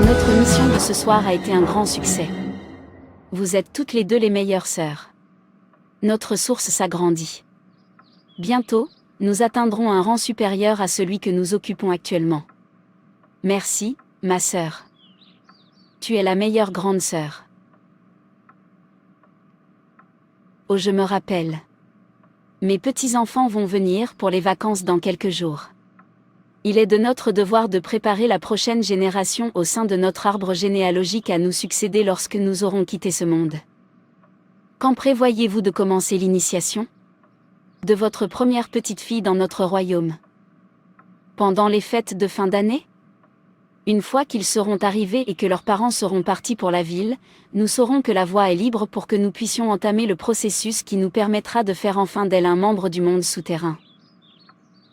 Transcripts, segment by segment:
Notre mission de ce soir a été un grand succès. Vous êtes toutes les deux les meilleures sœurs. Notre source s'agrandit. Bientôt, nous atteindrons un rang supérieur à celui que nous occupons actuellement. Merci, ma sœur. Tu es la meilleure grande sœur. Oh, je me rappelle. Mes petits-enfants vont venir pour les vacances dans quelques jours. Il est de notre devoir de préparer la prochaine génération au sein de notre arbre généalogique à nous succéder lorsque nous aurons quitté ce monde. Quand prévoyez-vous de commencer l'initiation de votre première petite fille dans notre royaume? Pendant les fêtes de fin d'année? Une fois qu'ils seront arrivés et que leurs parents seront partis pour la ville, nous saurons que la voie est libre pour que nous puissions entamer le processus qui nous permettra de faire enfin d'elle un membre du monde souterrain.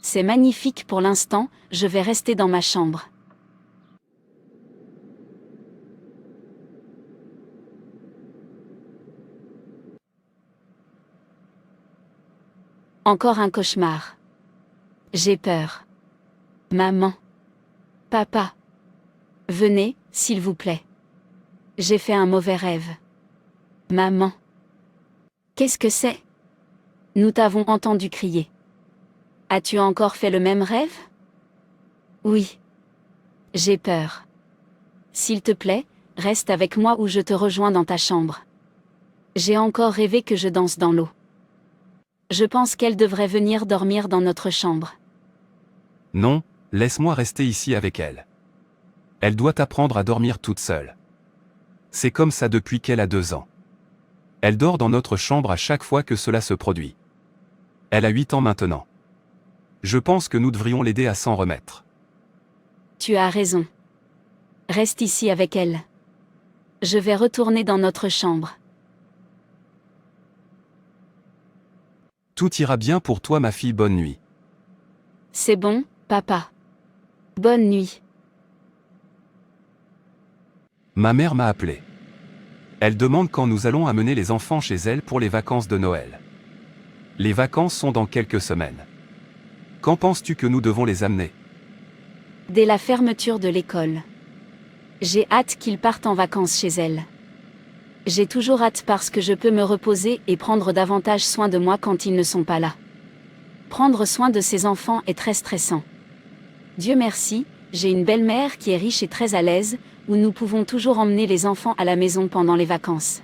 C'est magnifique pour l'instant, je vais rester dans ma chambre. Encore un cauchemar. J'ai peur. Maman. Papa. Venez, s'il vous plaît. J'ai fait un mauvais rêve. Maman. Qu'est-ce que c'est? Nous t'avons entendu crier. As-tu encore fait le même rêve? Oui. J'ai peur. S'il te plaît, reste avec moi ou je te rejoins dans ta chambre. J'ai encore rêvé que je danse dans l'eau. Je pense qu'elle devrait venir dormir dans notre chambre. Non, laisse-moi rester ici avec elle. Elle doit apprendre à dormir toute seule. C'est comme ça depuis qu'elle a 2 ans. Elle dort dans notre chambre à chaque fois que cela se produit. Elle a 8 ans maintenant. Je pense que nous devrions l'aider à s'en remettre. Tu as raison. Reste ici avec elle. Je vais retourner dans notre chambre. Tout ira bien pour toi, ma fille, bonne nuit. C'est bon, papa. Bonne nuit. Ma mère m'a appelé. Elle demande quand nous allons amener les enfants chez elle pour les vacances de Noël. Les vacances sont dans quelques semaines. Quand penses-tu que nous devons les amener? Dès la fermeture de l'école. J'ai hâte qu'ils partent en vacances chez elle. J'ai toujours hâte parce que je peux me reposer et prendre davantage soin de moi quand ils ne sont pas là. Prendre soin de ses enfants est très stressant. Dieu merci, j'ai une belle-mère qui est riche et très à l'aise, où nous pouvons toujours emmener les enfants à la maison pendant les vacances.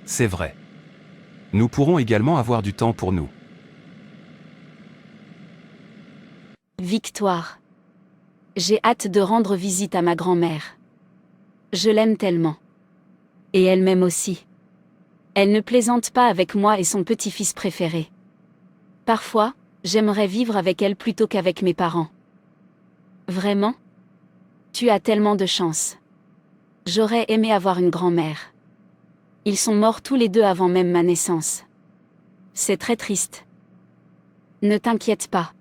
C'est vrai. Nous pourrons également avoir du temps pour nous. Victoire. J'ai hâte de rendre visite à ma grand-mère. Je l'aime tellement. Et elle m'aime aussi. Elle ne plaisante pas avec moi et son petit-fils préféré. Parfois, j'aimerais vivre avec elle plutôt qu'avec mes parents. Vraiment? Tu as tellement de chance. J'aurais aimé avoir une grand-mère. Ils sont morts tous les deux avant même ma naissance. C'est très triste. Ne t'inquiète pas.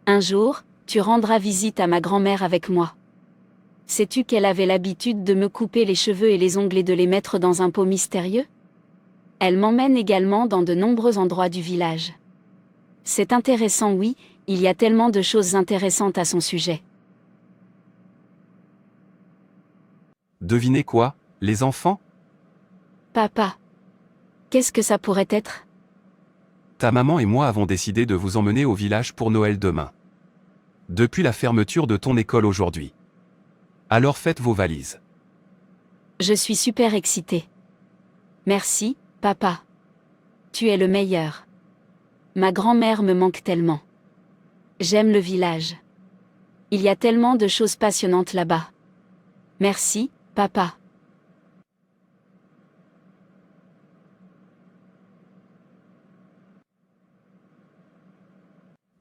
Un jour, tu rendras visite à ma grand-mère avec moi. Sais-tu qu'elle avait l'habitude de me couper les cheveux et les ongles et de les mettre dans un pot mystérieux? Elle m'emmène également dans de nombreux endroits du village. C'est intéressant, oui, il y a tellement de choses intéressantes à son sujet. Devinez quoi, les enfants? Papa. Qu'est-ce que ça pourrait être? Ta maman et moi avons décidé de vous emmener au village pour Noël demain. Depuis la fermeture de ton école aujourd'hui. Alors faites vos valises. Je suis super excitée. Merci, papa. Tu es le meilleur. Ma grand-mère me manque tellement. J'aime le village. Il y a tellement de choses passionnantes là-bas. Merci, papa.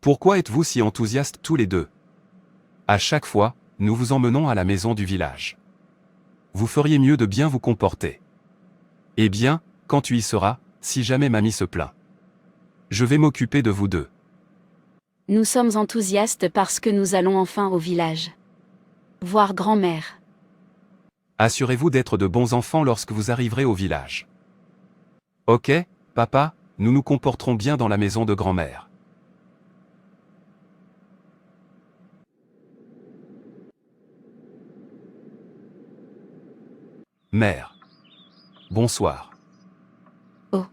Pourquoi êtes-vous si enthousiastes tous les deux? À chaque fois, nous vous emmenons à la maison du village. Vous feriez mieux de bien vous comporter. Eh bien, quand tu y seras, si jamais mamie se plaint. Je vais m'occuper de vous deux. Nous sommes enthousiastes parce que nous allons enfin au village. Voir grand-mère. Assurez-vous d'être de bons enfants lorsque vous arriverez au village. Ok, papa, nous nous comporterons bien dans la maison de grand-mère. Mère. Bonsoir. Oh.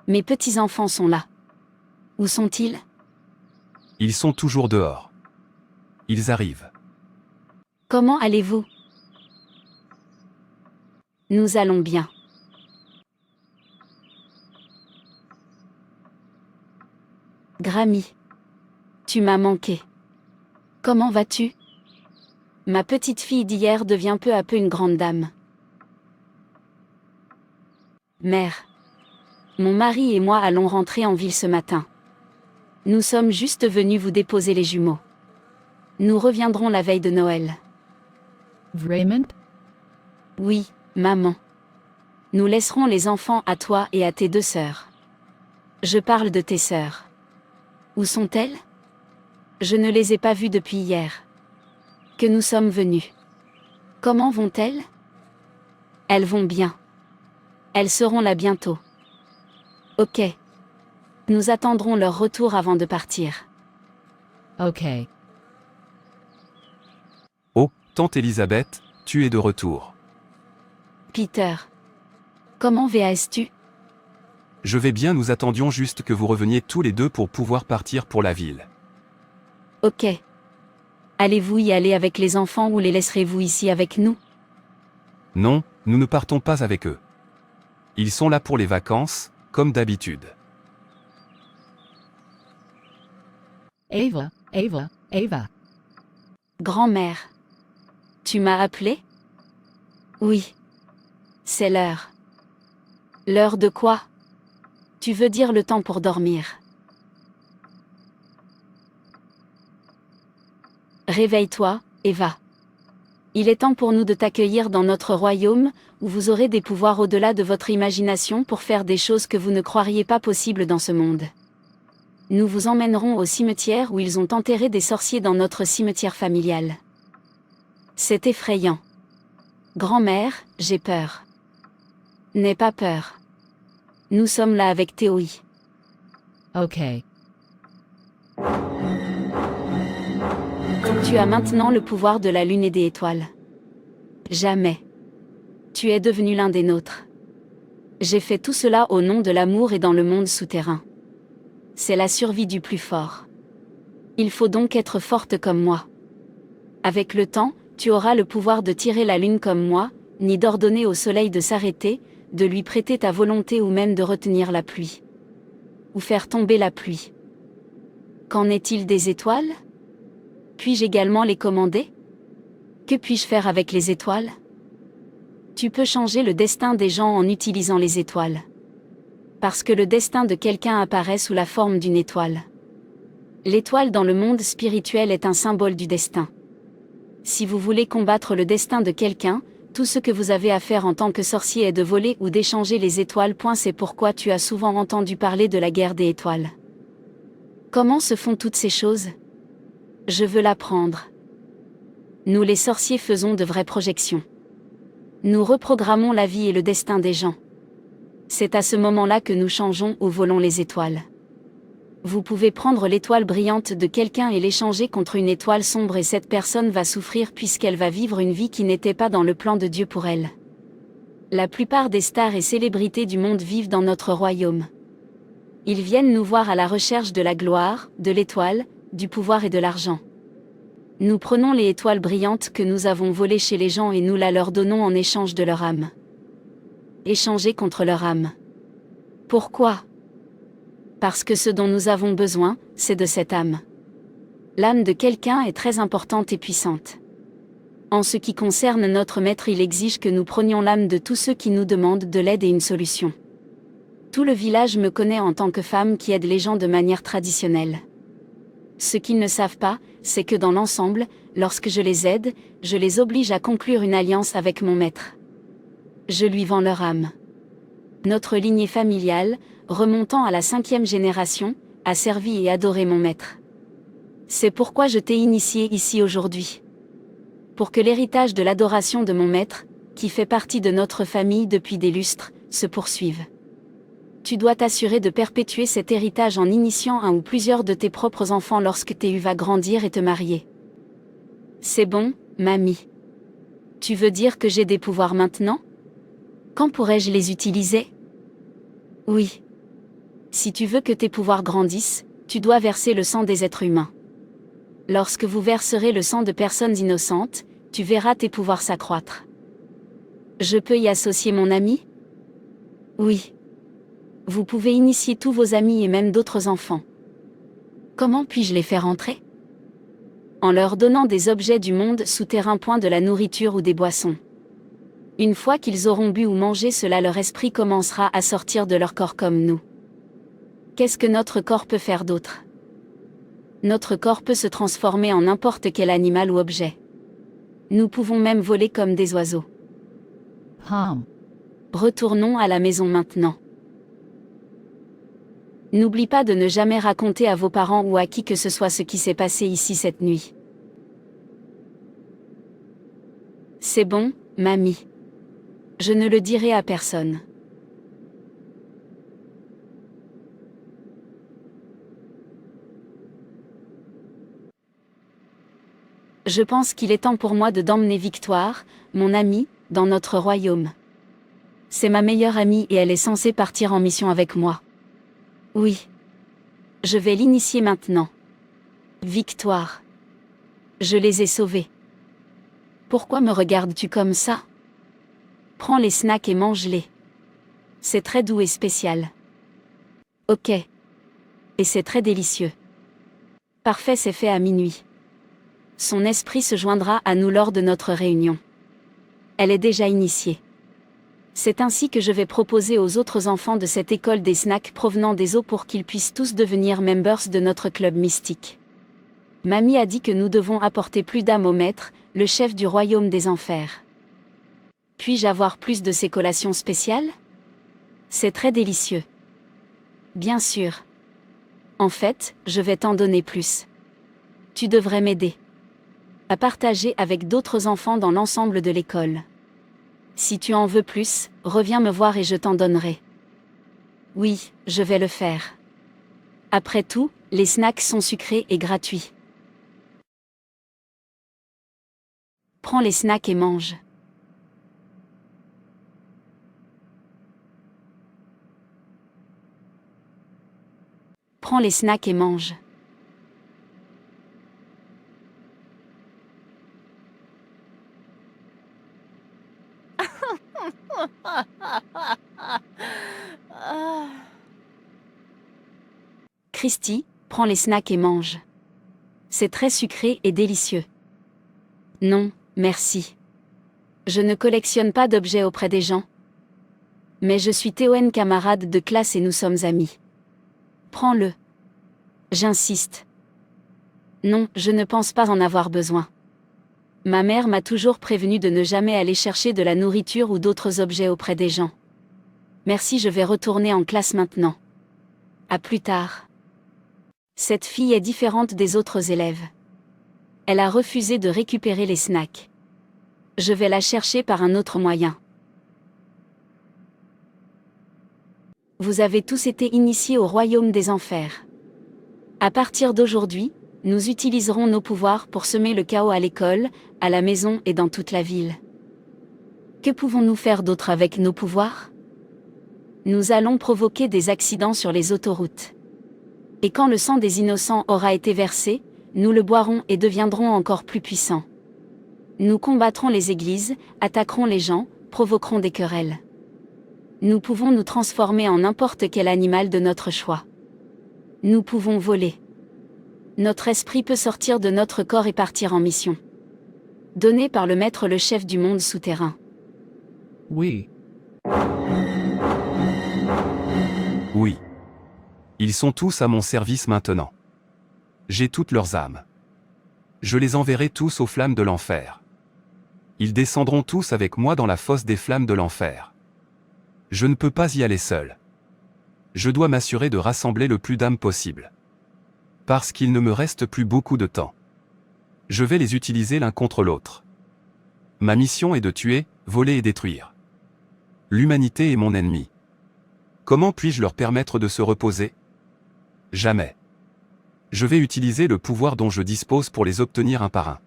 Mes petits-enfants sont là. Où sont-ils? Ils sont toujours dehors. Ils arrivent. Comment allez-vous? Nous allons bien. Grammy. Tu m'as manqué. Comment vas-tu? Ma petite fille d'hier devient peu à peu une grande dame. Mère. Mon mari et moi allons rentrer en ville ce matin. Nous sommes juste venus vous déposer les jumeaux. Nous reviendrons la veille de Noël. Vraiment? Oui, maman. Nous laisserons les enfants à toi et à tes 2 sœurs. Je parle de tes sœurs. Où sont-elles? Je ne les ai pas vues depuis hier. Que nous sommes venus. Comment vont-elles? Elles vont bien. Elles seront là bientôt. Ok. Nous attendrons leur retour avant de partir. Ok. Oh, tante Elisabeth, tu es de retour. Peter. Comment vas-tu? Je vais bien, nous attendions juste que vous reveniez tous les deux pour pouvoir partir pour la ville. Ok. Allez-vous y aller avec les enfants ou les laisserez-vous ici avec nous? Non, nous ne partons pas avec eux. Ils sont là pour les vacances, comme d'habitude. Ava, Ava, Ava. Grand-mère. Tu m'as appelé? Oui. C'est l'heure. L'heure de quoi? Tu veux dire le temps pour dormir. Réveille-toi, Eva. Il est temps pour nous de t'accueillir dans notre royaume, où vous aurez des pouvoirs au-delà de votre imagination pour faire des choses que vous ne croiriez pas possibles dans ce monde. Nous vous emmènerons au cimetière où ils ont enterré des sorciers dans notre cimetière familial. C'est effrayant. Grand-mère, j'ai peur. N'aie pas peur. Nous sommes là avec Théoï. Ok. Tu as maintenant le pouvoir de la lune et des étoiles. Jamais. Tu es devenu l'un des nôtres. J'ai fait tout cela au nom de l'amour et dans le monde souterrain. C'est la survie du plus fort. Il faut donc être forte comme moi. Avec le temps, tu auras le pouvoir de tirer la lune comme moi, ni d'ordonner au soleil de s'arrêter, de lui prêter ta volonté ou même de retenir la pluie. Ou faire tomber la pluie. Qu'en est-il des étoiles? Puis-je également les commander? Que puis-je faire avec les étoiles? Tu peux changer le destin des gens en utilisant les étoiles. Parce que le destin de quelqu'un apparaît sous la forme d'une étoile. L'étoile dans le monde spirituel est un symbole du destin. Si vous voulez combattre le destin de quelqu'un, tout ce que vous avez à faire en tant que sorcier est de voler ou d'échanger les étoiles. C'est pourquoi tu as souvent entendu parler de la guerre des étoiles. Comment se font toutes ces choses? Je veux l'apprendre. Nous les sorciers faisons de vraies projections. Nous reprogrammons la vie et le destin des gens. C'est à ce moment-là que nous changeons ou volons les étoiles. Vous pouvez prendre l'étoile brillante de quelqu'un et l'échanger contre une étoile sombre et cette personne va souffrir puisqu'elle va vivre une vie qui n'était pas dans le plan de Dieu pour elle. La plupart des stars et célébrités du monde vivent dans notre royaume. Ils viennent nous voir à la recherche de la gloire, de l'étoile, du pouvoir et de l'argent. Nous prenons les étoiles brillantes que nous avons volées chez les gens et nous la leur donnons en échange de leur âme. Échanger contre leur âme. Pourquoi? Parce que ce dont nous avons besoin, c'est de cette âme. L'âme de quelqu'un est très importante et puissante. En ce qui concerne notre maître, il exige que nous prenions l'âme de tous ceux qui nous demandent de l'aide et une solution. Tout le village me connaît en tant que femme qui aide les gens de manière traditionnelle. Ce qu'ils ne savent pas, c'est que dans l'ensemble, lorsque je les aide, je les oblige à conclure une alliance avec mon maître. Je lui vends leur âme. Notre lignée familiale, remontant à la 5e génération, a servi et adoré mon maître. C'est pourquoi je t'ai initié ici aujourd'hui. Pour que l'héritage de l'adoration de mon maître, qui fait partie de notre famille depuis des lustres, se poursuive. Tu dois t'assurer de perpétuer cet héritage en initiant un ou plusieurs de tes propres enfants lorsque tu vas grandir et te marier. C'est bon, mamie. Tu veux dire que j'ai des pouvoirs maintenant ? Quand pourrais-je les utiliser? Oui. Si tu veux que tes pouvoirs grandissent, tu dois verser le sang des êtres humains. Lorsque vous verserez le sang de personnes innocentes, tu verras tes pouvoirs s'accroître. Je peux y associer mon ami? Oui. Vous pouvez initier tous vos amis et même d'autres enfants. Comment puis-je les faire entrer? En leur donnant des objets du monde souterrain, point de la nourriture ou des boissons. Une fois qu'ils auront bu ou mangé cela, leur esprit commencera à sortir de leur corps comme nous. Qu'est-ce que notre corps peut faire d'autre? Notre corps peut se transformer en n'importe quel animal ou objet. Nous pouvons même voler comme des oiseaux. Retournons à la maison maintenant. N'oublie pas de ne jamais raconter à vos parents ou à qui que ce soit ce qui s'est passé ici cette nuit. C'est bon, mamie. Je ne le dirai à personne. Je pense qu'il est temps pour moi d'emmener Victoire, mon amie, dans notre royaume. C'est ma meilleure amie et elle est censée partir en mission avec moi. Oui. Je vais l'initier maintenant. Victoire. Je les ai sauvés. Pourquoi me regardes-tu comme ça? Prends les snacks et mange-les. C'est très doux et spécial. Ok. Et c'est très délicieux. Parfait, c'est fait à minuit. Son esprit se joindra à nous lors de notre réunion. Elle est déjà initiée. C'est ainsi que je vais proposer aux autres enfants de cette école des snacks provenant des eaux pour qu'ils puissent tous devenir members de notre club mystique. Mamie a dit que nous devons apporter plus d'âme au maître, le chef du royaume des enfers. Puis-je avoir plus de ces collations spéciales? C'est très délicieux. Bien sûr. En fait, je vais t'en donner plus. Tu devrais m'aider à partager avec d'autres enfants dans l'ensemble de l'école. Si tu en veux plus, reviens me voir et je t'en donnerai. Oui, je vais le faire. Après tout, les snacks sont sucrés et gratuits. Prends les snacks et mange. Prends les snacks et mange. Christy, prends les snacks et mange. C'est très sucré et délicieux. Non, merci. Je ne collectionne pas d'objets auprès des gens. Mais je suis Théoen, camarade de classe et nous sommes amis. Prends-le. J'insiste. Non, je ne pense pas en avoir besoin. Ma mère m'a toujours prévenu de ne jamais aller chercher de la nourriture ou d'autres objets auprès des gens. Merci, je vais retourner en classe maintenant. À plus tard. Cette fille est différente des autres élèves. Elle a refusé de récupérer les snacks. Je vais la chercher par un autre moyen. Vous avez tous été initiés au royaume des enfers. À partir d'aujourd'hui, nous utiliserons nos pouvoirs pour semer le chaos à l'école, à la maison et dans toute la ville. Que pouvons-nous faire d'autre avec nos pouvoirs? Nous allons provoquer des accidents sur les autoroutes. Et quand le sang des innocents aura été versé, nous le boirons et deviendrons encore plus puissants. Nous combattrons les églises, attaquerons les gens, provoquerons des querelles. Nous pouvons nous transformer en n'importe quel animal de notre choix. Nous pouvons voler. Notre esprit peut sortir de notre corps et partir en mission. Donné par le maître, le chef du monde souterrain. Oui. Oui. Ils sont tous à mon service maintenant. J'ai toutes leurs âmes. Je les enverrai tous aux flammes de l'enfer. Ils descendront tous avec moi dans la fosse des flammes de l'enfer. Je ne peux pas y aller seul. Je dois m'assurer de rassembler le plus d'âmes possible. Parce qu'il ne me reste plus beaucoup de temps. Je vais les utiliser l'un contre l'autre. Ma mission est de tuer, voler et détruire. L'humanité est mon ennemi. Comment puis-je leur permettre de se reposer? Jamais. Je vais utiliser le pouvoir dont je dispose pour les obtenir un par un.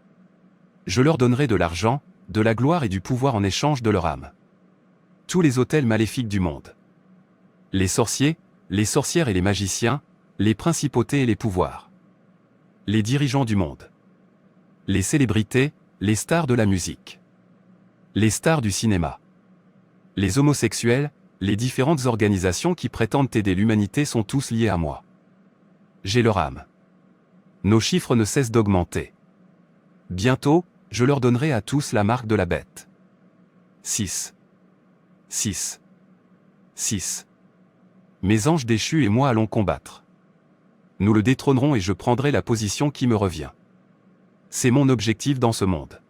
Je leur donnerai de l'argent, de la gloire et du pouvoir en échange de leur âme. Tous les hôtels maléfiques du monde. Les sorciers, les sorcières et les magiciens, les principautés et les pouvoirs. Les dirigeants du monde. Les célébrités, les stars de la musique. Les stars du cinéma. Les homosexuels, les différentes organisations qui prétendent aider l'humanité sont tous liés à moi. J'ai leur âme. Nos chiffres ne cessent d'augmenter. Bientôt, je leur donnerai à tous la marque de la bête. 6. 6. 6. Mes anges déchus et moi allons combattre. Nous le détrônerons et je prendrai la position qui me revient. C'est mon objectif dans ce monde.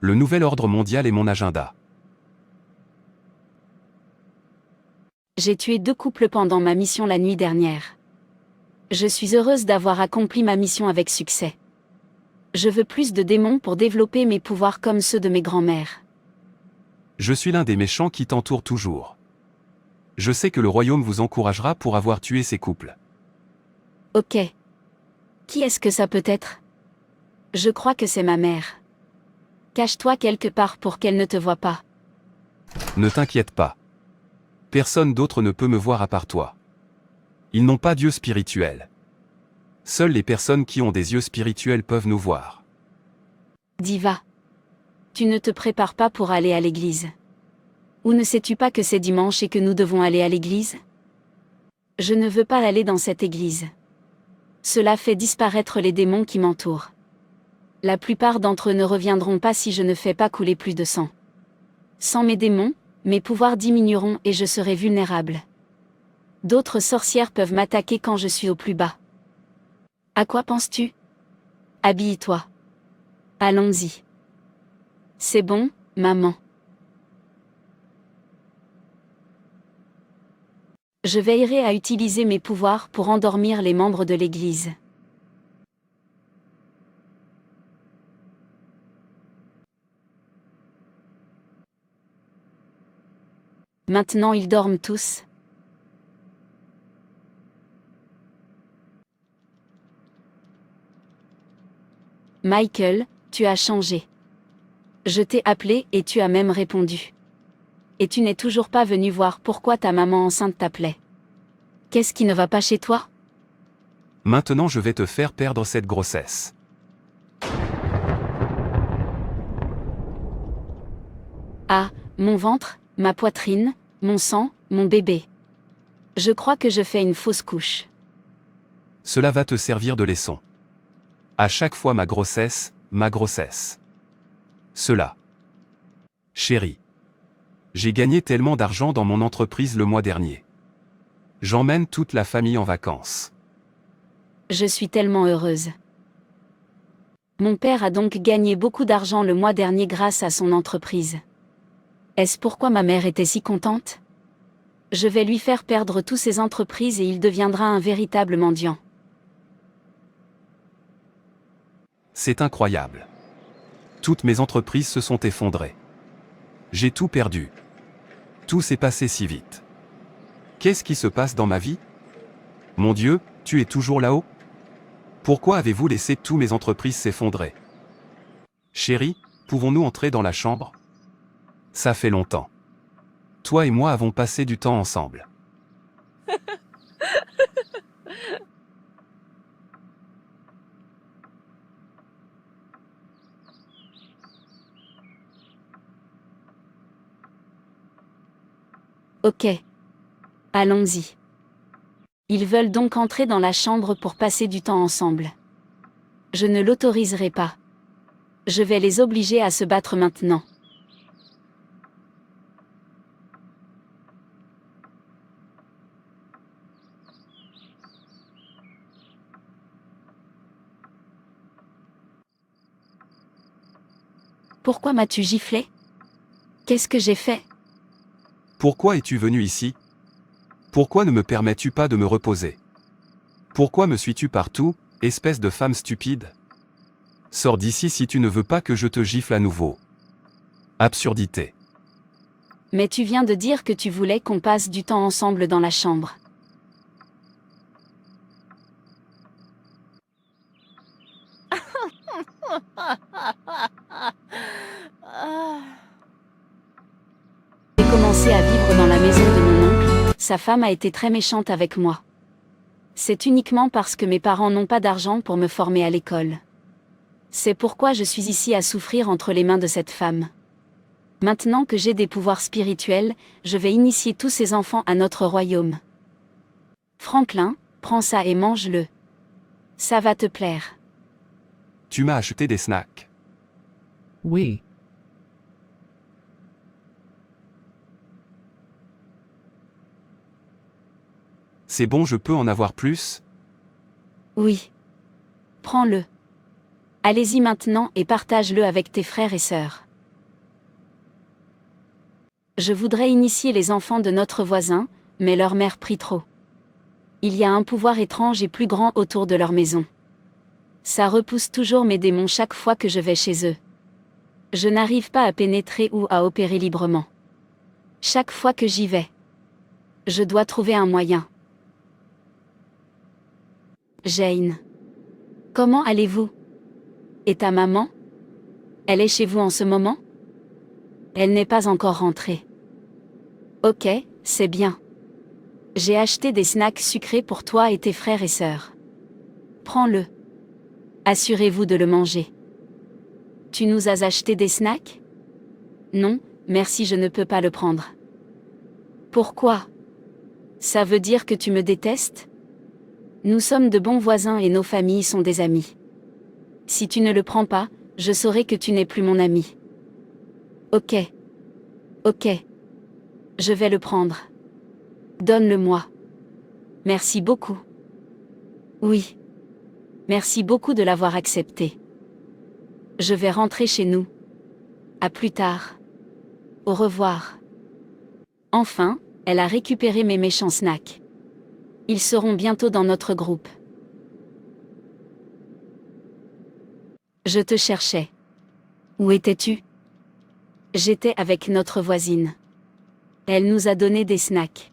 Le nouvel ordre mondial est mon agenda. J'ai tué 2 couples pendant ma mission la nuit dernière. Je suis heureuse d'avoir accompli ma mission avec succès. Je veux plus de démons pour développer mes pouvoirs comme ceux de mes grands-mères. Je suis l'un des méchants qui t'entourent toujours. Je sais que le royaume vous encouragera pour avoir tué ces couples. Ok. Qui est-ce que ça peut être? Je crois que c'est ma mère. Cache-toi quelque part pour qu'elle ne te voie pas. Ne t'inquiète pas. Personne d'autre ne peut me voir à part toi. Ils n'ont pas d'yeux spirituels. Seules les personnes qui ont des yeux spirituels peuvent nous voir. Diva. Tu ne te prépares pas pour aller à l'église. Ou ne sais-tu pas que c'est dimanche et que nous devons aller à l'église? Je ne veux pas aller dans cette église. Cela fait disparaître les démons qui m'entourent. La plupart d'entre eux ne reviendront pas si je ne fais pas couler plus de sang. Sans mes démons, mes pouvoirs diminueront et je serai vulnérable. D'autres sorcières peuvent m'attaquer quand je suis au plus bas. À quoi penses-tu? Habille-toi. Allons-y. C'est bon, maman. Je veillerai à utiliser mes pouvoirs pour endormir les membres de l'Église. Maintenant ils dorment tous. Michael, tu as changé. Je t'ai appelé et tu as même répondu. Et tu n'es toujours pas venu voir pourquoi ta maman enceinte t'appelait. Qu'est-ce qui ne va pas chez toi? Maintenant je vais te faire perdre cette grossesse. Ah, mon ventre, ma poitrine, mon sang, mon bébé. Je crois que je fais une fausse couche. Cela va te servir de leçon. À chaque fois ma grossesse, ma grossesse. Cela. Chérie. J'ai gagné tellement d'argent dans mon entreprise le mois dernier. J'emmène toute la famille en vacances. Je suis tellement heureuse. Mon père a donc gagné beaucoup d'argent le mois dernier grâce à son entreprise. Est-ce pourquoi ma mère était si contente? Je vais lui faire perdre toutes ses entreprises et il deviendra un véritable mendiant. C'est incroyable. Toutes mes entreprises se sont effondrées. J'ai tout perdu. Tout s'est passé si vite. Qu'est-ce qui se passe dans ma vie? Mon Dieu, tu es toujours là-haut? Pourquoi avez-vous laissé toutes mes entreprises s'effondrer? Chérie, pouvons-nous entrer dans la chambre? Ça fait longtemps. Toi et moi avons passé du temps ensemble. Ok. Allons-y. Ils veulent donc entrer dans la chambre pour passer du temps ensemble. Je ne l'autoriserai pas. Je vais les obliger à se battre maintenant. Pourquoi m'as-tu giflé? Qu'est-ce que j'ai fait? Pourquoi es-tu venu ici? Pourquoi ne me permets-tu pas de me reposer? Pourquoi me suis-tu partout, espèce de femme stupide? Sors d'ici si tu ne veux pas que je te gifle à nouveau. Absurdité. Mais tu viens de dire que tu voulais qu'on passe du temps ensemble dans la chambre. J'ai commencé sa femme a été très méchante avec moi. C'est uniquement parce que mes parents n'ont pas d'argent pour me former à l'école. C'est pourquoi je suis ici à souffrir entre les mains de cette femme. Maintenant que j'ai des pouvoirs spirituels, je vais initier tous ces enfants à notre royaume. Franklin, prends ça et mange-le. Ça va te plaire. Tu m'as acheté des snacks. Oui. C'est bon, je peux en avoir plus? Oui. Prends-le. Allez-y maintenant et partage-le avec tes frères et sœurs. Je voudrais initier les enfants de notre voisin, mais leur mère prie trop. Il y a un pouvoir étrange et plus grand autour de leur maison. Ça repousse toujours mes démons chaque fois que je vais chez eux. Je n'arrive pas à pénétrer ou à opérer librement. Chaque fois que j'y vais, je dois trouver un moyen. Jane. Comment allez-vous? Et ta maman? Elle est chez vous en ce moment? Elle n'est pas encore rentrée. Ok, c'est bien. J'ai acheté des snacks sucrés pour toi et tes frères et sœurs. Prends-le. Assurez-vous de le manger. Tu nous as acheté des snacks? Non, merci, je ne peux pas le prendre. Pourquoi? Ça veut dire que tu me détestes? Nous sommes de bons voisins et nos familles sont des amis. Si tu ne le prends pas, je saurai que tu n'es plus mon ami. Ok. Ok. Je vais le prendre. Donne-le-moi. Merci beaucoup. Oui. Merci beaucoup de l'avoir accepté. Je vais rentrer chez nous. À plus tard. Au revoir. Enfin, elle a récupéré mes méchants snacks. Ils seront bientôt dans notre groupe. Je te cherchais. Où étais-tu? J'étais avec notre voisine. Elle nous a donné des snacks.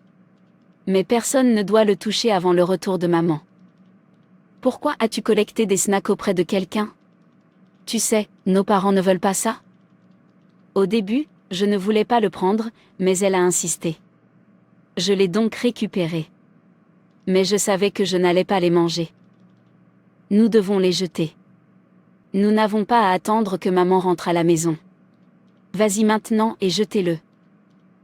Mais personne ne doit le toucher avant le retour de maman. Pourquoi as-tu collecté des snacks auprès de quelqu'un? Tu sais, nos parents ne veulent pas ça. Au début, je ne voulais pas le prendre, mais elle a insisté. Je l'ai donc récupéré. Mais je savais que je n'allais pas les manger. Nous devons les jeter. Nous n'avons pas à attendre que maman rentre à la maison. Vas-y maintenant et jetez-le.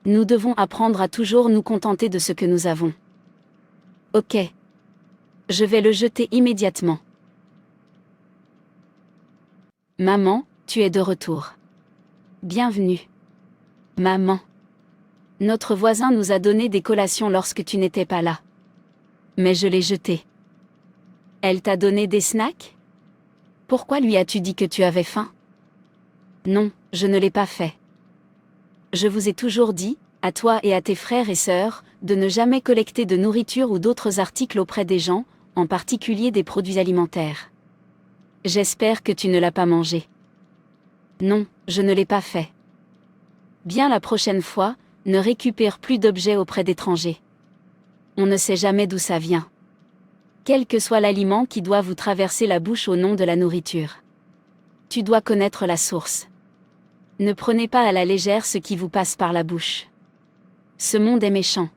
Nous devons apprendre à toujours nous contenter de ce que nous avons. Ok. Je vais le jeter immédiatement. Maman, tu es de retour. Bienvenue. Maman. Notre voisin nous a donné des collations lorsque tu n'étais pas là. Mais je l'ai jeté. Elle t'a donné des snacks? Pourquoi lui as-tu dit que tu avais faim? Non, je ne l'ai pas fait. Je vous ai toujours dit, à toi et à tes frères et sœurs, de ne jamais collecter de nourriture ou d'autres articles auprès des gens, en particulier des produits alimentaires. J'espère que tu ne l'as pas mangé. Non, je ne l'ai pas fait. Bien la prochaine fois, ne récupère plus d'objets auprès d'étrangers. On ne sait jamais d'où ça vient. Quel que soit l'aliment qui doit vous traverser la bouche au nom de la nourriture. Tu dois connaître la source. Ne prenez pas à la légère ce qui vous passe par la bouche. Ce monde est méchant.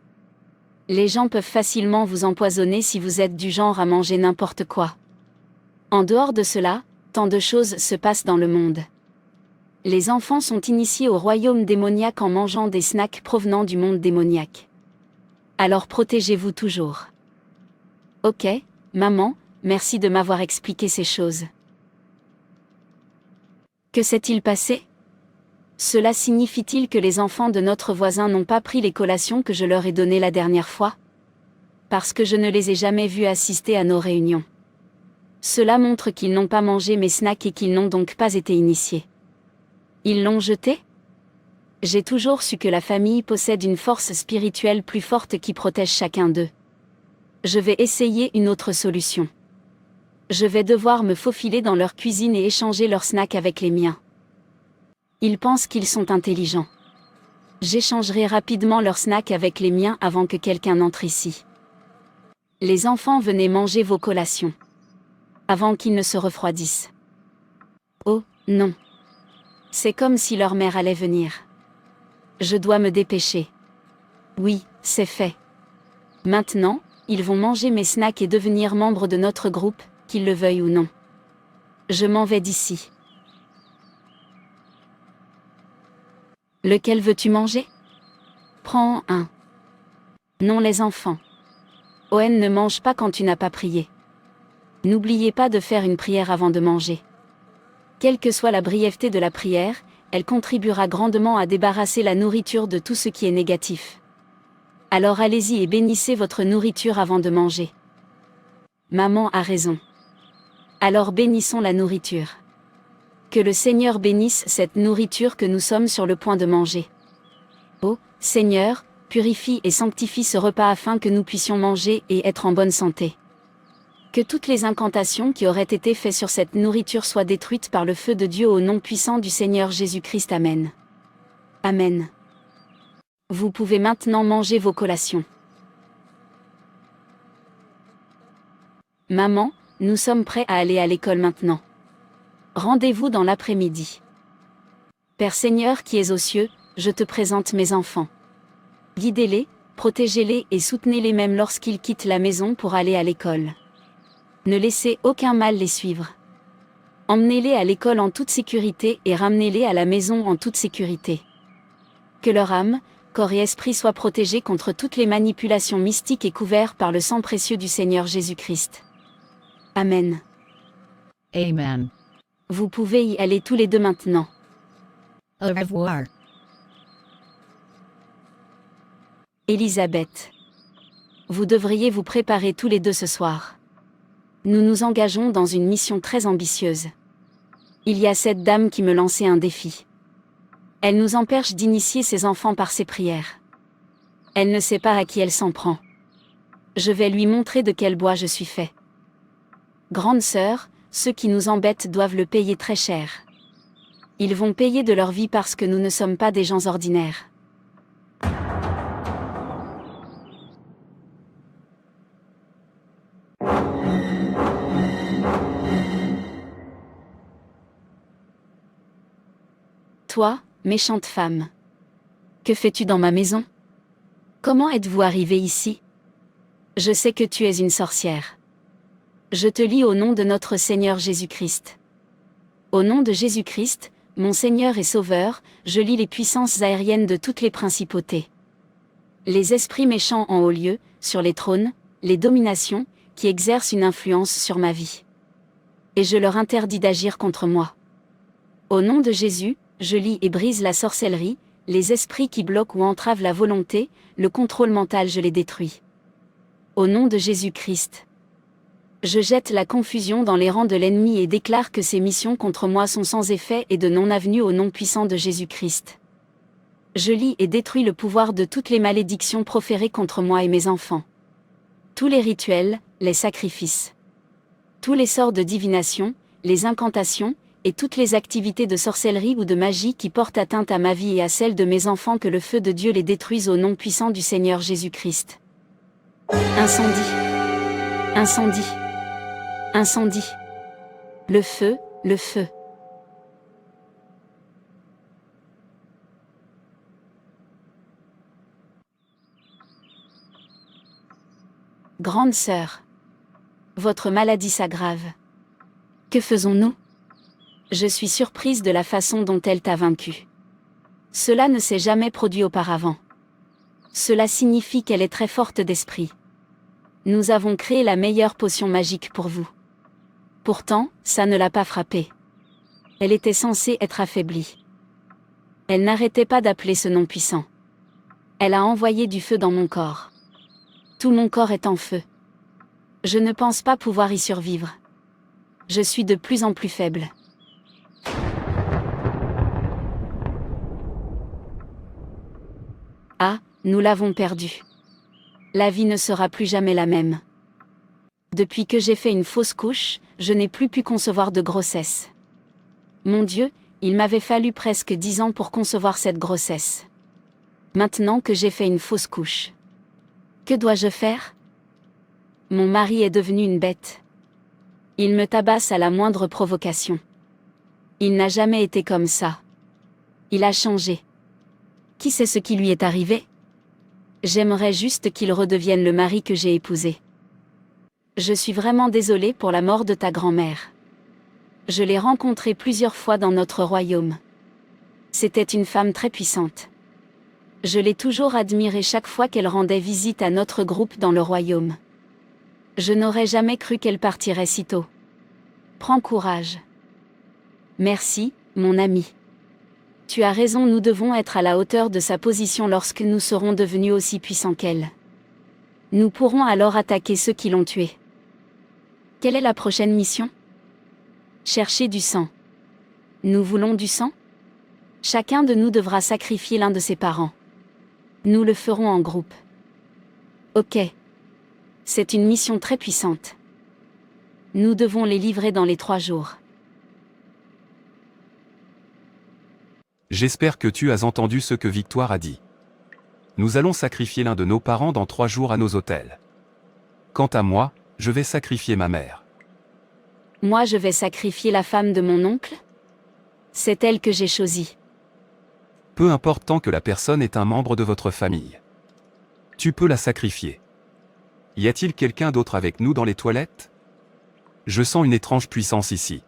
Les gens peuvent facilement vous empoisonner si vous êtes du genre à manger n'importe quoi. En dehors de cela, tant de choses se passent dans le monde. Les enfants sont initiés au royaume démoniaque en mangeant des snacks provenant du monde démoniaque. Alors protégez-vous toujours. Ok, maman, merci de m'avoir expliqué ces choses. Que s'est-il passé? Cela signifie-t-il que les enfants de notre voisin n'ont pas pris les collations que je leur ai données la dernière fois? Parce que je ne les ai jamais vus assister à nos réunions. Cela montre qu'ils n'ont pas mangé mes snacks et qu'ils n'ont donc pas été initiés. Ils l'ont jeté? J'ai toujours su que la famille possède une force spirituelle plus forte qui protège chacun d'eux. Je vais essayer une autre solution. Je vais devoir me faufiler dans leur cuisine et échanger leurs snacks avec les miens. Ils pensent qu'ils sont intelligents. J'échangerai rapidement leurs snacks avec les miens avant que quelqu'un n'entre ici. Les enfants, venez manger vos collations. Avant qu'ils ne se refroidissent. Oh, non. C'est comme si leur mère allait venir. Je dois me dépêcher. Oui, c'est fait. Maintenant, ils vont manger mes snacks et devenir membres de notre groupe, qu'ils le veuillent ou non. Je m'en vais d'ici. Lequel veux-tu manger? Prends un. Non les enfants. Owen ne mange pas quand tu n'as pas prié. N'oubliez pas de faire une prière avant de manger. Quelle que soit la brièveté de la prière, elle contribuera grandement à débarrasser la nourriture de tout ce qui est négatif. Alors allez-y et bénissez votre nourriture avant de manger. Maman a raison. Alors bénissons la nourriture. Que le Seigneur bénisse cette nourriture que nous sommes sur le point de manger. Ô Seigneur, purifie et sanctifie ce repas afin que nous puissions manger et être en bonne santé. Que toutes les incantations qui auraient été faites sur cette nourriture soient détruites par le feu de Dieu au nom puissant du Seigneur Jésus-Christ. Amen. Amen. Vous pouvez maintenant manger vos collations. Maman, nous sommes prêts à aller à l'école maintenant. Rendez-vous dans l'après-midi. Père Seigneur qui es aux cieux, je te présente mes enfants. Guidez-les, protégez-les et soutenez-les même lorsqu'ils quittent la maison pour aller à l'école. Ne laissez aucun mal les suivre. Emmenez-les à l'école en toute sécurité et ramenez-les à la maison en toute sécurité. Que leur âme, corps et esprit soient protégés contre toutes les manipulations mystiques et couverts par le sang précieux du Seigneur Jésus-Christ. Amen. Amen. Vous pouvez y aller tous les deux maintenant. Au revoir. Elisabeth. Vous devriez vous préparer tous les deux ce soir. Nous nous engageons dans une mission très ambitieuse. Il y a cette dame qui me lançait un défi. Elle nous empêche d'initier ses enfants par ses prières. Elle ne sait pas à qui elle s'en prend. Je vais lui montrer de quel bois je suis fait. Grande sœur, ceux qui nous embêtent doivent le payer très cher. Ils vont payer de leur vie parce que nous ne sommes pas des gens ordinaires. Toi, méchante femme. Que fais-tu dans ma maison? Comment êtes-vous arrivée ici? Je sais que tu es une sorcière. Je te lis au nom de notre Seigneur Jésus-Christ. Au nom de Jésus-Christ, mon Seigneur et Sauveur, je lis les puissances aériennes de toutes les principautés. Les esprits méchants en haut lieu, sur les trônes, les dominations, qui exercent une influence sur ma vie. Et je leur interdis d'agir contre moi. Au nom de Jésus, je lis et brise la sorcellerie, les esprits qui bloquent ou entravent la volonté, le contrôle mental je les détruis. Au nom de Jésus-Christ. Je jette la confusion dans les rangs de l'ennemi et déclare que ses missions contre moi sont sans effet et de non-avenue au nom puissant de Jésus-Christ. Je lis et détruis le pouvoir de toutes les malédictions proférées contre moi et mes enfants. Tous les rituels, les sacrifices. Tous les sorts de divination, les incantations, et toutes les activités de sorcellerie ou de magie qui portent atteinte à ma vie et à celle de mes enfants, que le feu de Dieu les détruise au nom puissant du Seigneur Jésus-Christ. Incendie. Incendie. Incendie. Le feu, le feu. Grande sœur. Votre maladie s'aggrave. Que faisons-nous? Je suis surprise de la façon dont elle t'a vaincue. Cela ne s'est jamais produit auparavant. Cela signifie qu'elle est très forte d'esprit. Nous avons créé la meilleure potion magique pour vous. Pourtant, ça ne l'a pas frappée. Elle était censée être affaiblie. Elle n'arrêtait pas d'appeler ce nom puissant. Elle a envoyé du feu dans mon corps. Tout mon corps est en feu. Je ne pense pas pouvoir y survivre. Je suis de plus en plus faible. Ah, nous l'avons perdue. La vie ne sera plus jamais la même. Depuis que j'ai fait une fausse couche, je n'ai plus pu concevoir de grossesse. Mon Dieu, il m'avait fallu presque 10 ans pour concevoir cette grossesse. Maintenant que j'ai fait une fausse couche. Que dois-je faire? Mon mari est devenu une bête. Il me tabasse à la moindre provocation. Il n'a jamais été comme ça. Il a changé. Qui sait ce qui lui est arrivé? J'aimerais juste qu'il redevienne le mari que j'ai épousé. Je suis vraiment désolée pour la mort de ta grand-mère. Je l'ai rencontrée plusieurs fois dans notre royaume. C'était une femme très puissante. Je l'ai toujours admirée chaque fois qu'elle rendait visite à notre groupe dans le royaume. Je n'aurais jamais cru qu'elle partirait si tôt. Prends courage. Merci, mon ami. Tu as raison, nous devons être à la hauteur de sa position lorsque nous serons devenus aussi puissants qu'elle. Nous pourrons alors attaquer ceux qui l'ont tué. Quelle est la prochaine mission? Chercher du sang. Nous voulons du sang? Chacun de nous devra sacrifier l'un de ses parents. Nous le ferons en groupe. Ok. C'est une mission très puissante. Nous devons les livrer dans les 3 jours. J'espère que tu as entendu ce que Victoire a dit. Nous allons sacrifier l'un de nos parents dans 3 jours à nos autels. Quant à moi, je vais sacrifier ma mère. Moi, je vais sacrifier la femme de mon oncle? C'est elle que j'ai choisie. Peu importe tant que la personne est un membre de votre famille. Tu peux la sacrifier. Y a-t-il quelqu'un d'autre avec nous dans les toilettes? Je sens une étrange puissance ici.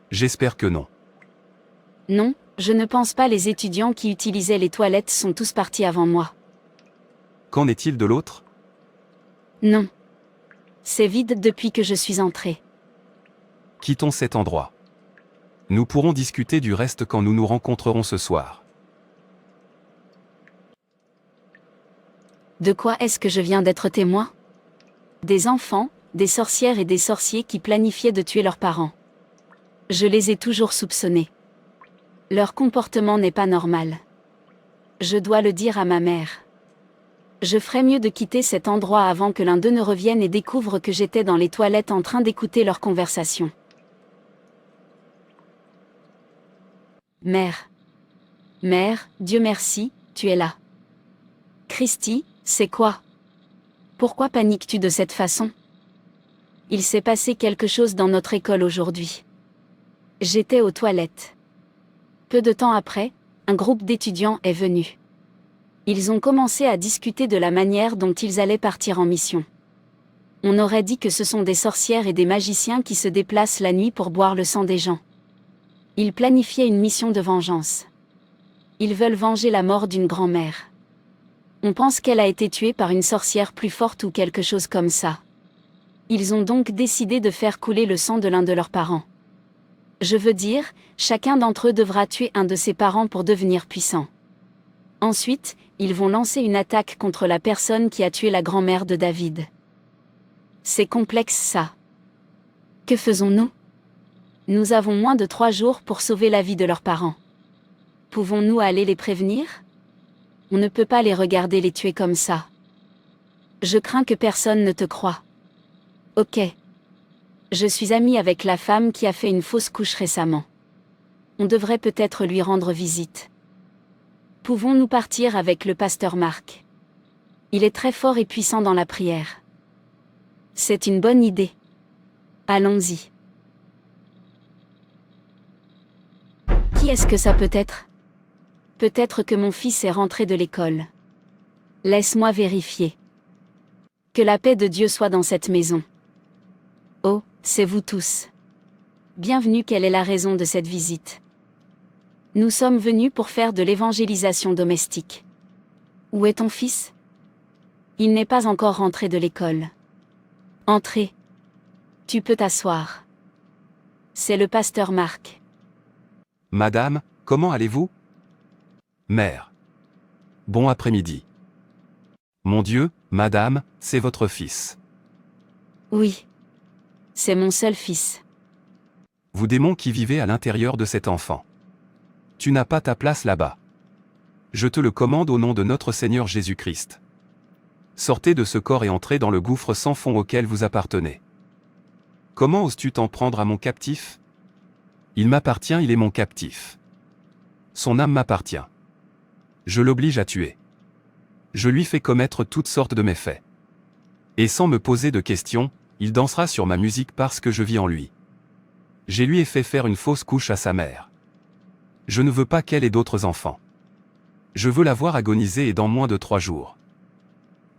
J'espère que non. Non, je ne pense pas. Les étudiants qui utilisaient les toilettes sont tous partis avant moi. Qu'en est-il de l'autre? Non. C'est vide depuis que je suis entrée. Quittons cet endroit. Nous pourrons discuter du reste quand nous nous rencontrerons ce soir. De quoi est-ce que je viens d'être témoin? Des enfants, des sorcières et des sorciers qui planifiaient de tuer leurs parents. Je les ai toujours soupçonnés. Leur comportement n'est pas normal. Je dois le dire à ma mère. Je ferais mieux de quitter cet endroit avant que l'un d'eux ne revienne et découvre que j'étais dans les toilettes en train d'écouter leur conversation. Mère. Mère, Dieu merci, tu es là. Christy, c'est quoi? Pourquoi paniques-tu de cette façon? Il s'est passé quelque chose dans notre école aujourd'hui. J'étais aux toilettes. Peu de temps après, un groupe d'étudiants est venu. Ils ont commencé à discuter de la manière dont ils allaient partir en mission. On aurait dit que ce sont des sorcières et des magiciens qui se déplacent la nuit pour boire le sang des gens. Ils planifiaient une mission de vengeance. Ils veulent venger la mort d'une grand-mère. On pense qu'elle a été tuée par une sorcière plus forte ou quelque chose comme ça. Ils ont donc décidé de faire couler le sang de l'un de leurs parents. Je veux dire, chacun d'entre eux devra tuer un de ses parents pour devenir puissant. Ensuite, ils vont lancer une attaque contre la personne qui a tué la grand-mère de David. C'est complexe ça. Que faisons-nous? Nous avons moins de 3 jours pour sauver la vie de leurs parents. Pouvons-nous aller les prévenir? On ne peut pas les regarder les tuer comme ça. Je crains que personne ne te croie. Ok. Je suis amie avec la femme qui a fait une fausse couche récemment. On devrait peut-être lui rendre visite. Pouvons-nous partir avec le pasteur Marc? Il est très fort et puissant dans la prière. C'est une bonne idée. Allons-y. Qui est-ce que ça peut être? Peut-être que mon fils est rentré de l'école. Laisse-moi vérifier. Que la paix de Dieu soit dans cette maison. Oh, c'est vous tous. Bienvenue, quelle est la raison de cette visite? Nous sommes venus pour faire de l'évangélisation domestique. Où est ton fils? Il n'est pas encore rentré de l'école. Entrez. Tu peux t'asseoir. C'est le pasteur Marc. Madame, comment allez-vous? Mère. Bon après-midi. Mon Dieu, madame, c'est votre fils. Oui. C'est mon seul fils. Vous démons qui vivez à l'intérieur de cet enfant. Tu n'as pas ta place là-bas. Je te le commande au nom de notre Seigneur Jésus-Christ. Sortez de ce corps et entrez dans le gouffre sans fond auquel vous appartenez. Comment oses-tu t'en prendre à mon captif? Il m'appartient, il est mon captif. Son âme m'appartient. Je l'oblige à tuer. Je lui fais commettre toutes sortes de méfaits. Et sans me poser de questions, il dansera sur ma musique parce que je vis en lui. Je lui ai fait faire une fausse couche à sa mère. Je ne veux pas qu'elle ait d'autres enfants. Je veux la voir agoniser et dans moins de 3 jours.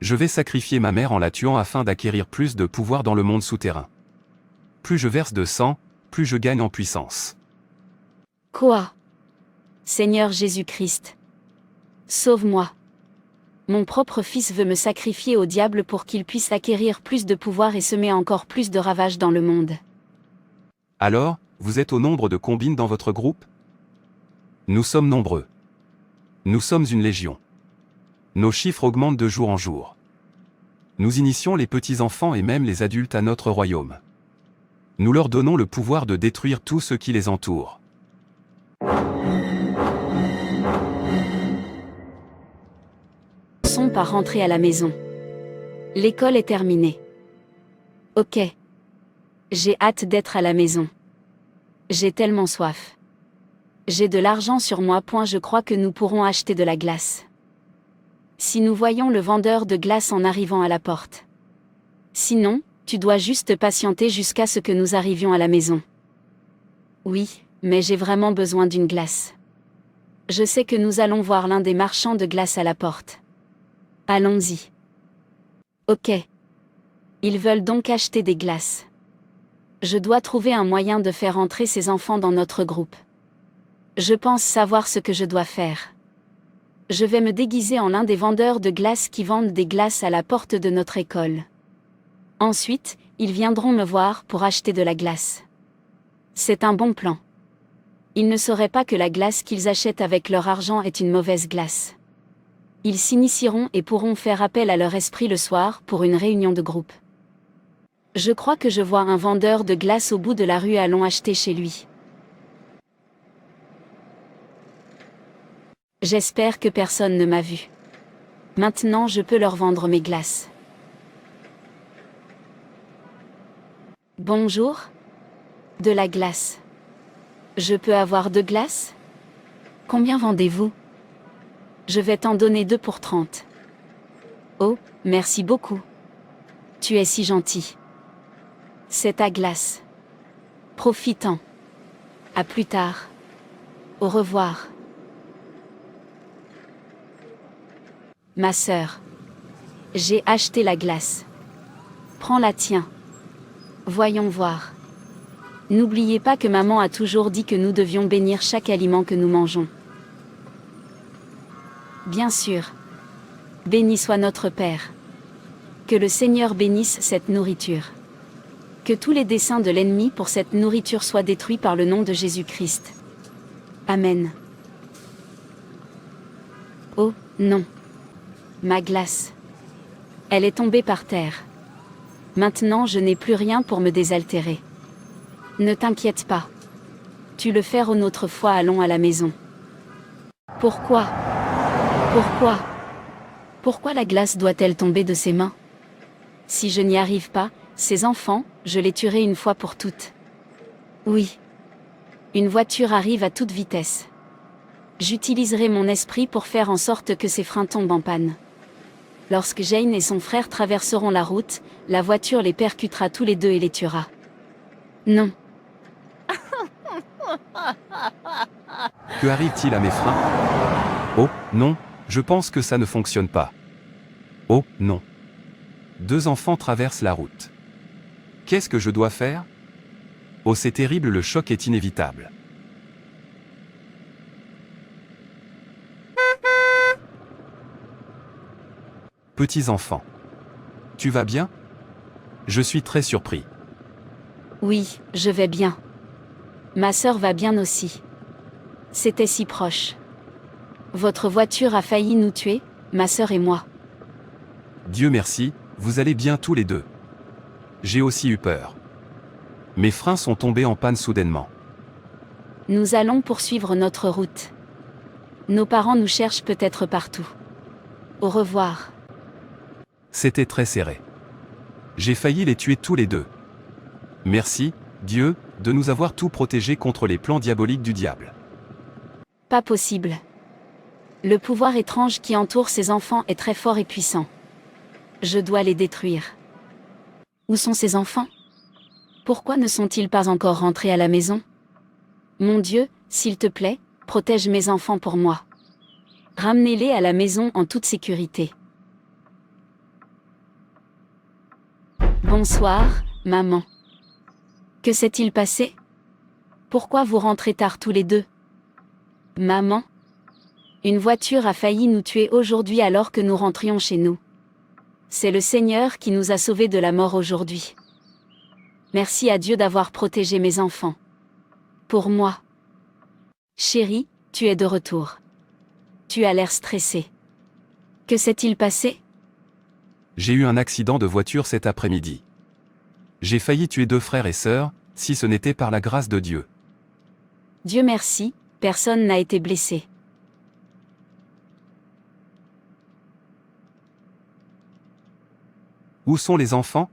Je vais sacrifier ma mère en la tuant afin d'acquérir plus de pouvoir dans le monde souterrain. Plus je verse de sang, plus je gagne en puissance. Quoi? Seigneur Jésus-Christ, sauve-moi. Mon propre fils veut me sacrifier au diable pour qu'il puisse acquérir plus de pouvoir et semer encore plus de ravages dans le monde. Alors, vous êtes au nombre de combines dans votre groupe? Nous sommes nombreux. Nous sommes une légion. Nos chiffres augmentent de jour en jour. Nous initions les petits-enfants et même les adultes à notre royaume. Nous leur donnons le pouvoir de détruire tout ce qui les entoure. Sont par rentrer à la maison. L'école est terminée. Ok. J'ai hâte d'être à la maison. J'ai tellement soif. J'ai de l'argent sur moi. Je crois que nous pourrons acheter de la glace. Si nous voyons le vendeur de glace en arrivant à la porte. Sinon, tu dois juste patienter jusqu'à ce que nous arrivions à la maison. Oui, mais j'ai vraiment besoin d'une glace. Je sais que nous allons voir l'un des marchands de glace à la porte. Allons-y. Ok. Ils veulent donc acheter des glaces. Je dois trouver un moyen de faire entrer ces enfants dans notre groupe. Je pense savoir ce que je dois faire. Je vais me déguiser en l'un des vendeurs de glace qui vendent des glaces à la porte de notre école. Ensuite, ils viendront me voir pour acheter de la glace. C'est un bon plan. Ils ne sauraient pas que la glace qu'ils achètent avec leur argent est une mauvaise glace. Ils s'initieront et pourront faire appel à leur esprit le soir pour une réunion de groupe. Je crois que je vois un vendeur de glace au bout de la rue. Allons acheter chez lui. J'espère que personne ne m'a vu. Maintenant je peux leur vendre mes glaces. Bonjour. De la glace. Je peux avoir de glace? Combien vendez-vous? Je vais t'en donner 2 pour 30. Oh, merci beaucoup. Tu es si gentil. C'est ta glace. Profite-en. À plus tard. Au revoir. Ma sœur. J'ai acheté la glace. Prends la tiens. Voyons voir. N'oubliez pas que maman a toujours dit que nous devions bénir chaque aliment que nous mangeons. Bien sûr. Béni soit notre Père. Que le Seigneur bénisse cette nourriture. Que tous les desseins de l'ennemi pour cette nourriture soient détruits par le nom de Jésus-Christ. Amen. Oh, non. Ma glace. Elle est tombée par terre. Maintenant je n'ai plus rien pour me désaltérer. Ne t'inquiète pas. Tu le feras une autre fois. Allons à la maison. Pourquoi? Pourquoi la glace doit-elle tomber de ses mains? Si je n'y arrive pas, ces enfants, je les tuerai une fois pour toutes. Oui. Une voiture arrive à toute vitesse. J'utiliserai mon esprit pour faire en sorte que ces freins tombent en panne. Lorsque Jane et son frère traverseront la route, la voiture les percutera tous les deux et les tuera. Non. Que arrive-t-il à mes freins? Oh, non, je pense que ça ne fonctionne pas. Oh, non. 2 enfants traversent la route. Qu'est-ce que je dois faire? Oh, c'est terrible, le choc est inévitable. Petits enfants. Tu vas bien? Je suis très surpris. Oui, je vais bien. Ma sœur va bien aussi. C'était si proche. Votre voiture a failli nous tuer, ma sœur et moi. Dieu merci, vous allez bien tous les deux. J'ai aussi eu peur. Mes freins sont tombés en panne soudainement. Nous allons poursuivre notre route. Nos parents nous cherchent peut-être partout. Au revoir. C'était très serré. J'ai failli les tuer tous les deux. Merci, Dieu, de nous avoir tout protégés contre les plans diaboliques du diable. Pas possible. Le pouvoir étrange qui entoure ces enfants est très fort et puissant. Je dois les détruire. Où sont ces enfants? Pourquoi ne sont-ils pas encore rentrés à la maison? Mon Dieu, s'il te plaît, protège mes enfants pour moi. Ramenez-les à la maison en toute sécurité. Bonsoir, maman. Que s'est-il passé? Pourquoi vous rentrez tard tous les deux? Maman? Une voiture a failli nous tuer aujourd'hui alors que nous rentrions chez nous. C'est le Seigneur qui nous a sauvés de la mort aujourd'hui. Merci à Dieu d'avoir protégé mes enfants. Pour moi. Chérie, tu es de retour. Tu as l'air stressé. Que s'est-il passé? J'ai eu un accident de voiture cet après-midi. J'ai failli tuer 2 frères et sœurs, si ce n'était par la grâce de Dieu. Dieu merci, personne n'a été blessé. Où sont les enfants?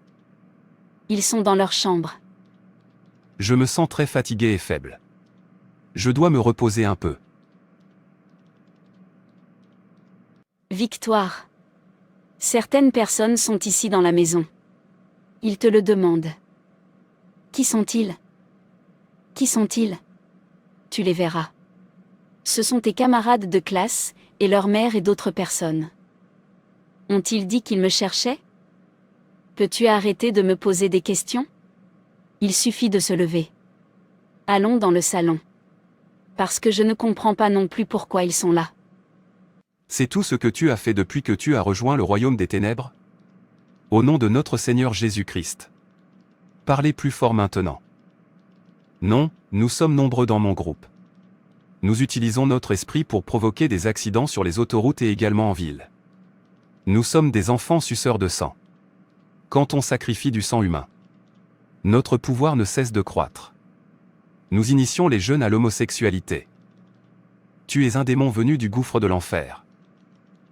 Ils sont dans leur chambre. Je me sens très fatigué et faible. Je dois me reposer un peu. Victoire. Certaines personnes sont ici dans la maison. Ils te le demandent. Qui sont-ils? Qui sont-ils? Tu les verras. Ce sont tes camarades de classe, et leur mère et d'autres personnes. Ont-ils dit qu'ils me cherchaient? Peux-tu arrêter de me poser des questions? Il suffit de se lever. Allons dans le salon. Parce que je ne comprends pas non plus pourquoi ils sont là. C'est tout ce que tu as fait depuis que tu as rejoint le royaume des ténèbres? Au nom de notre Seigneur Jésus-Christ. Parlez plus fort maintenant. Non, nous sommes nombreux dans mon groupe. Nous utilisons notre esprit pour provoquer des accidents sur les autoroutes et également en ville. Nous sommes des enfants suceurs de sang. Quand on sacrifie du sang humain, notre pouvoir ne cesse de croître. Nous initions les jeunes à l'homosexualité. Tu es un démon venu du gouffre de l'enfer.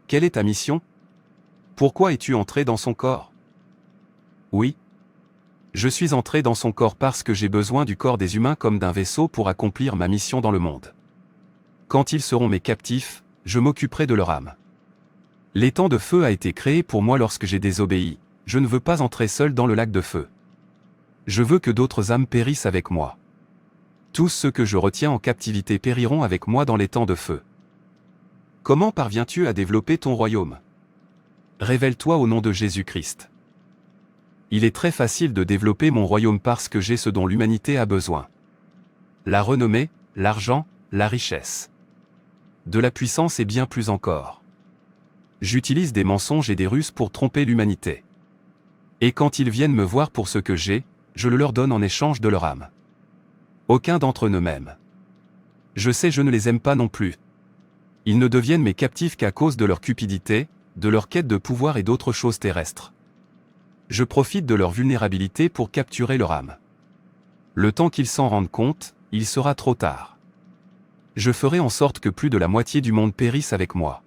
Quelle est ta mission? Pourquoi es-tu entré dans son corps? Oui. Je suis entré dans son corps parce que j'ai besoin du corps des humains comme d'un vaisseau pour accomplir ma mission dans le monde. Quand ils seront mes captifs, je m'occuperai de leur âme. L'étang de feu a été créé pour moi lorsque j'ai désobéi. Je ne veux pas entrer seul dans le lac de feu. Je veux que d'autres âmes périssent avec moi. Tous ceux que je retiens en captivité périront avec moi dans l'étang de feu. Comment parviens-tu à développer ton royaume? Révèle-toi au nom de Jésus-Christ. Il est très facile de développer mon royaume parce que j'ai ce dont l'humanité a besoin. La renommée, l'argent, la richesse. De la puissance et bien plus encore. J'utilise des mensonges et des ruses pour tromper l'humanité. Et quand ils viennent me voir pour ce que j'ai, je le leur donne en échange de leur âme. Aucun d'entre eux ne m'aime. Je sais, je ne les aime pas non plus. Ils ne deviennent mes captifs qu'à cause de leur cupidité, de leur quête de pouvoir et d'autres choses terrestres. Je profite de leur vulnérabilité pour capturer leur âme. Le temps qu'ils s'en rendent compte, il sera trop tard. Je ferai en sorte que plus de la moitié du monde périsse avec moi.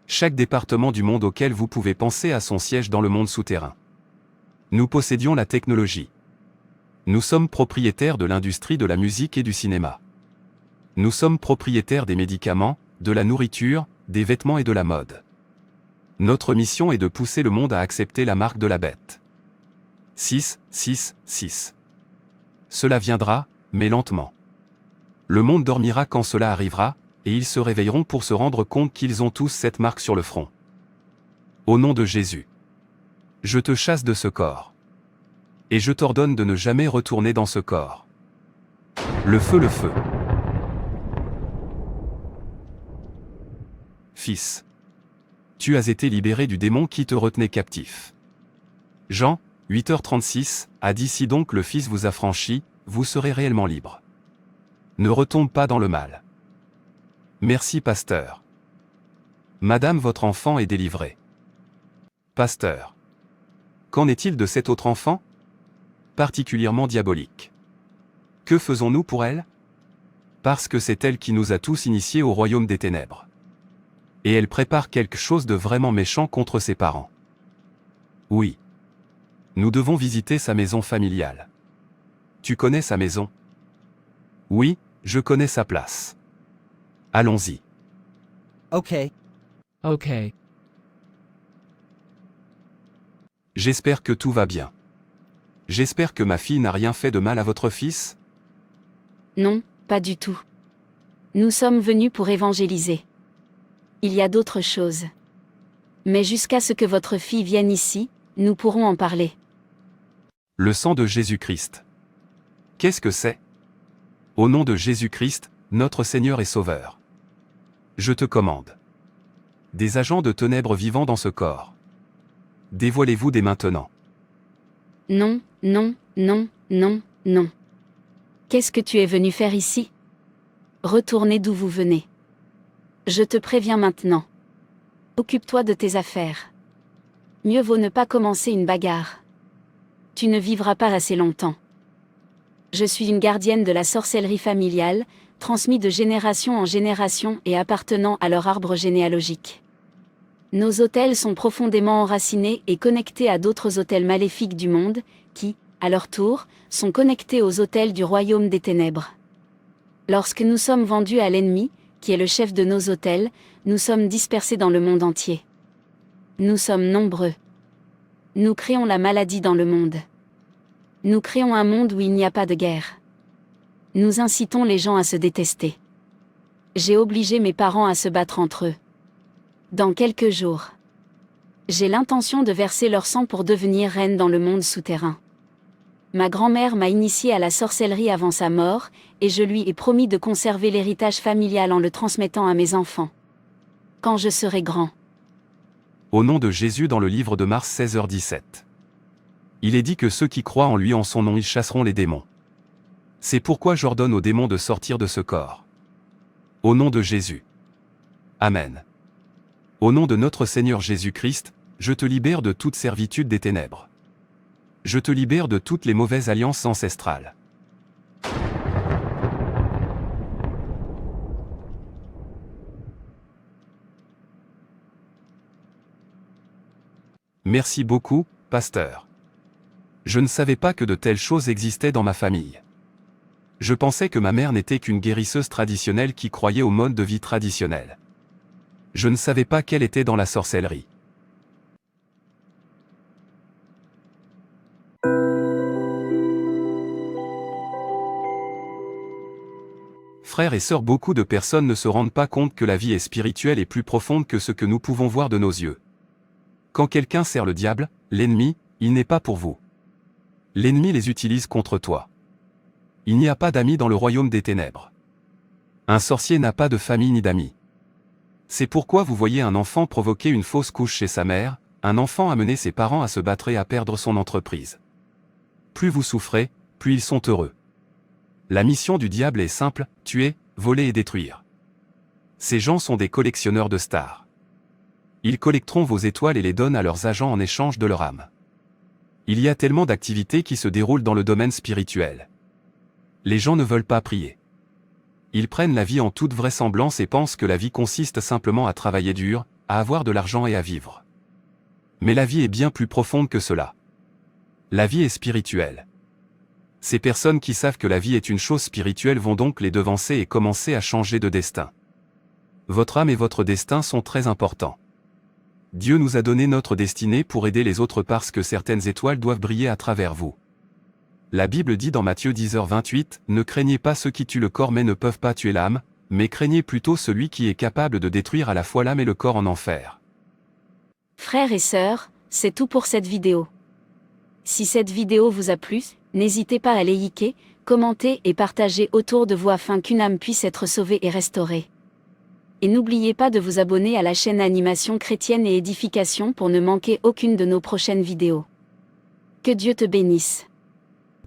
Chaque département du monde auquel vous pouvez penser a son siège dans le monde souterrain. Nous possédions la technologie. Nous sommes propriétaires de l'industrie de la musique et du cinéma. Nous sommes propriétaires des médicaments, de la nourriture, des vêtements et de la mode. Notre mission est de pousser le monde à accepter la marque de la bête. 6, 6, 6. Cela viendra, mais lentement. Le monde dormira quand cela arrivera, et ils se réveilleront pour se rendre compte qu'ils ont tous cette marque sur le front. Au nom de Jésus. Je te chasse de ce corps. Et je t'ordonne de ne jamais retourner dans ce corps. Le feu, le feu. Fils. Tu as été libéré du démon qui te retenait captif. Jean, 8h36, a dit: si donc le Fils vous a franchi, vous serez réellement libre. Ne retombe pas dans le mal. Merci, pasteur. Madame, votre enfant est délivré. Pasteur. Qu'en est-il de cet autre enfant? Particulièrement diabolique. Que faisons-nous pour elle? Parce que c'est elle qui nous a tous initiés au royaume des ténèbres. Et elle prépare quelque chose de vraiment méchant contre ses parents. Oui. Nous devons visiter sa maison familiale. Tu connais sa maison? Oui, je connais sa place. Allons-y. Okay. Okay. J'espère que tout va bien. J'espère que ma fille n'a rien fait de mal à votre fils? Non, pas du tout. Nous sommes venus pour évangéliser. Il y a d'autres choses. Mais jusqu'à ce que votre fille vienne ici, nous pourrons en parler. Le sang de Jésus-Christ. Qu'est-ce que c'est? Au nom de Jésus-Christ, notre Seigneur et Sauveur. Je te commande. Des agents de ténèbres vivant dans ce corps. Dévoilez-vous dès maintenant. Non, non, non, non, non. Qu'est-ce que tu es venu faire ici? Retournez d'où vous venez. Je te préviens maintenant. Occupe-toi de tes affaires. Mieux vaut ne pas commencer une bagarre. Tu ne vivras pas assez longtemps. Je suis une gardienne de la sorcellerie familiale, transmise de génération en génération et appartenant à leur arbre généalogique. Nos autels sont profondément enracinés et connectés à d'autres autels maléfiques du monde, qui, à leur tour, sont connectés aux autels du royaume des ténèbres. Lorsque nous sommes vendus à l'ennemi, qui est le chef de nos autels, nous sommes dispersés dans le monde entier. Nous sommes nombreux. Nous créons la maladie dans le monde. Nous créons un monde où il n'y a pas de guerre. Nous incitons les gens à se détester. J'ai obligé mes parents à se battre entre eux. Dans quelques jours, j'ai l'intention de verser leur sang pour devenir reine dans le monde souterrain. Ma grand-mère m'a initiée à la sorcellerie avant sa mort, et je lui ai promis de conserver l'héritage familial en le transmettant à mes enfants. Quand je serai grand. Au nom de Jésus dans le livre de Mars 16h17. Il est dit que ceux qui croient en lui en son nom ils chasseront les démons. C'est pourquoi j'ordonne aux démons de sortir de ce corps. Au nom de Jésus. Amen. Au nom de notre Seigneur Jésus-Christ, je te libère de toute servitude des ténèbres. Je te libère de toutes les mauvaises alliances ancestrales. Merci beaucoup, pasteur. Je ne savais pas que de telles choses existaient dans ma famille. Je pensais que ma mère n'était qu'une guérisseuse traditionnelle qui croyait au mode de vie traditionnel. Je ne savais pas qu'elle était dans la sorcellerie. Frères et sœurs, beaucoup de personnes ne se rendent pas compte que la vie est spirituelle et plus profonde que ce que nous pouvons voir de nos yeux. Quand quelqu'un sert le diable, l'ennemi, il n'est pas pour vous. L'ennemi les utilise contre toi. Il n'y a pas d'amis dans le royaume des ténèbres. Un sorcier n'a pas de famille ni d'amis. C'est pourquoi vous voyez un enfant provoquer une fausse couche chez sa mère, un enfant amener ses parents à se battre et à perdre son entreprise. Plus vous souffrez, plus ils sont heureux. La mission du diable est simple, tuer, voler et détruire. Ces gens sont des collectionneurs de stars. Ils collecteront vos étoiles et les donnent à leurs agents en échange de leur âme. Il y a tellement d'activités qui se déroulent dans le domaine spirituel. Les gens ne veulent pas prier. Ils prennent la vie en toute vraisemblance et pensent que la vie consiste simplement à travailler dur, à avoir de l'argent et à vivre. Mais la vie est bien plus profonde que cela. La vie est spirituelle. Ces personnes qui savent que la vie est une chose spirituelle vont donc les devancer et commencer à changer de destin. Votre âme et votre destin sont très importants. Dieu nous a donné notre destinée pour aider les autres parce que certaines étoiles doivent briller à travers vous. La Bible dit dans Matthieu 10h28, « Ne craignez pas ceux qui tuent le corps mais ne peuvent pas tuer l'âme, mais craignez plutôt celui qui est capable de détruire à la fois l'âme et le corps en enfer. » Frères et sœurs, c'est tout pour cette vidéo. Si cette vidéo vous a plu, n'hésitez pas à liker, commenter et partager autour de vous afin qu'une âme puisse être sauvée et restaurée. Et n'oubliez pas de vous abonner à la chaîne Animation Chrétienne et Édification pour ne manquer aucune de nos prochaines vidéos. Que Dieu te bénisse.